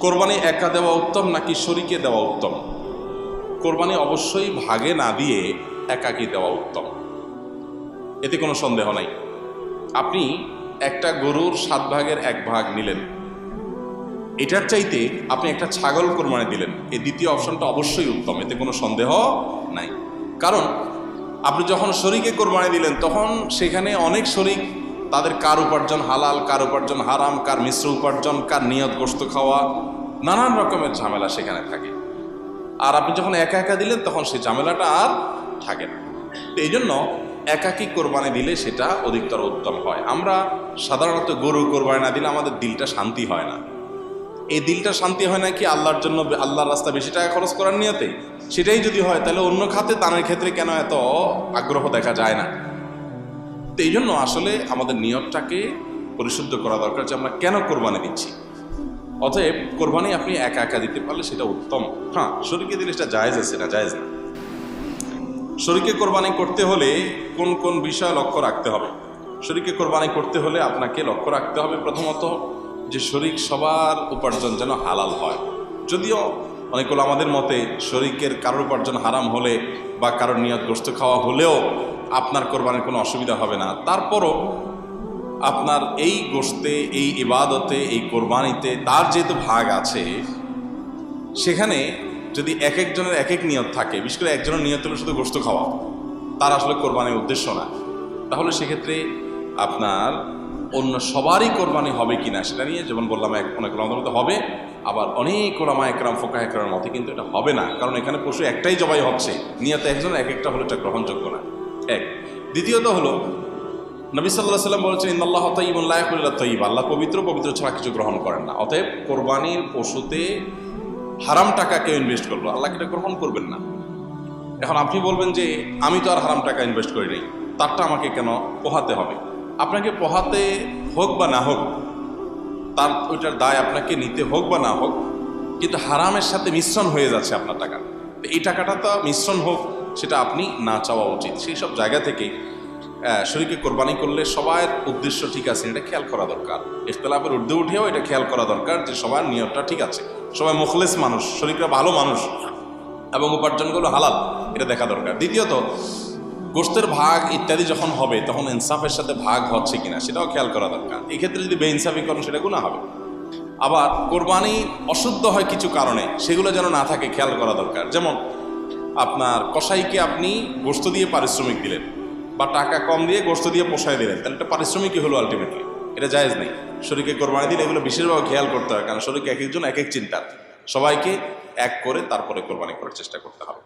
কোরবানি একা দেওয়া উত্তম নাকি শরীকে দেওয়া উত্তম? কোরবানি অবশ্যই ভাগে না দিয়ে একাকী দেওয়া উত্তম, এতে কোনো সন্দেহ নাই। আপনি একটা গরুর 7 ভাগের 1 ভাগ নিলেন, এটার চাইতে আপনি একটা ছাগল কোরবানি দিলেন, এই দ্বিতীয় অপশনটা অবশ্যই উত্তম, এতে কোনো সন্দেহ নাই। কারণ আপনি যখন শরীকে কোরবানি দিলেন তখন সেখানে অনেক শরীক, তাদের কার উপার্জন হালাল, কার উপার্জন হারাম, কার মিশ্র উপার্জন, কার নিয়ত গোশত খাওয়া, নানান রকমের ঝামেলা সেখানে থাকে। আর আপনি যখন একা একা দিলেন তখন সেই ঝামেলাটা আর থাকে না। তো এই জন্য একাকী কোরবানি দিলে সেটা অধিকতর উত্তম হয়। আমরা সাধারণত গরু কোরবানি না দিলে আমাদের দিলটা শান্তি হয় না। এই দিলটা শান্তি হয় না কি আল্লাহর জন্য, আল্লাহর রাস্তা বেশি টাকা খরচ করার নিয়তে? সেটাই যদি হয় তাহলে অন্য খাতে দানের ক্ষেত্রে কেন এত আগ্রহ দেখা যায় না? তো এই জন্য আসলে আমাদের নিয়তটাকে পরিশুদ্ধ করা দরকার যে আমরা কেন কোরবানি দিচ্ছি। অতএব কোরবানি আপনি একা একা দিতে পারলে সেটা উত্তম। হ্যাঁ, শরীকে দিলে সেটা জায়েজ আছে, না জায়েজ না। শরীকে কোরবানি করতে হলে কোন কোন বিষয় লক্ষ্য রাখতে হবে? শরীকে কোরবানি করতে হলে আপনাকে লক্ষ্য রাখতে হবে প্রথমত যে শরীক সবার উপার্জন যেন হালাল হয়। যদিও অনেকগুলো আমাদের মতে শরীকের কারোর উপার্জন হারাম হলে বা কারোর নিয়ত গোশত খাওয়া হলেও আপনার কোরবানির কোনো অসুবিধা হবে না, তারপরও আপনার এই গোশতে, এই ইবাদতে, এই কোরবানিতে তার যেহেতু ভাগ আছে, সেখানে যদি এক একজনের এক এক নিয়ত থাকে, বিশেষ করে একজনের নিয়ত হলো শুধু গোশত খাওয়া, তার আসলে কোরবানির উদ্দেশ্য না, তাহলে সেক্ষেত্রে আপনার অন্য সবারই কোরবানি হবে কিনা সেটা নিয়ে, যেমন বললাম, অনেক ওলামার মতে হবে, আবার অনেক ওলামা একরাম, ফোকাহ একরামের মতে কিন্তু এটা হবে না, কারণ এখানে পশু একটাই জবাই হচ্ছে, নিয়ত একজন এক একটা হলে এটা গ্রহণযোগ্য না। এক। দ্বিতীয়ত হলো নবী সাল্লাল্লাহু আলাইহি ওয়াসাল্লাম বলেছেন ইন্নাল্লাহ তাইয়্যিবুন লা ইয়াকুলু ইল্লা তাইয়্যিব, আল্লাহ পবিত্র, পবিত্র ছাড়া কিছু গ্রহণ করেন না। অতএব কোরবানির পশুতে হারাম টাকা কেউ ইনভেস্ট করলো, আল্লাহ এটা গ্রহণ করবেন না। এখন আপনি বলবেন যে আমি তো আর হারাম টাকা ইনভেস্ট করি নাই, তারটা আমাকে কেন পোহাতে হবে? আপনাকে পোহাতে হোক বা না হোক, তার ওইটার দায় আপনাকে নিতে হোক বা না হোক, কিন্তু হারামের সাথে মিশ্রণ হয়ে যাচ্ছে আপনার টাকা। এই টাকাটা তো মিশ্রণ হোক, সেটা আপনি না চাওয়া উচিত। সেই সব জায়গা থেকে শরীকে কোরবানি করলে সবার উদ্দেশ্য ঠিক আছে এটা খেয়াল করা দরকার। ইখতিলাফের ঊর্ধ্বে উঠেও এটা খেয়াল করা দরকার যে সবার নিয়তটা ঠিক আছে, সবাই মুখলেস মানুষ, শরীকরা ভালো মানুষ এবং উপার্জনগুলো হালাল, এটা দেখা দরকার। দ্বিতীয়ত, গোশতের ভাগ ইত্যাদি যখন হবে তখন ইনসাফের সাথে ভাগ হচ্ছে কিনা সেটাও খেয়াল করা দরকার। এক্ষেত্রে যদি বেইনসাফি করেন সেটা গুনাহ হবে। আবার কোরবানি অশুদ্ধ হয় কিছু কারণে, সেগুলো যেন না থাকে খেয়াল করা দরকার। যেমন আপনার কসাইকে আপনি গোশত দিয়ে পারিশ্রমিক দিলেন, বা টাকা কম দিয়ে গোশত দিয়ে পোষায় দিলেন, তাহলে এটা পারিশ্রমিকই হলো আলটিমেটলি, এটা জায়েজ নেই। শরীকে কোরবানি দিলে এগুলো বিশেষভাবে খেয়াল করতে হয়, কারণ শরীকে এক একজন এক এক চিন্তার, সবাইকে এক করে তারপরে কোরবানি করার চেষ্টা করতে হবে।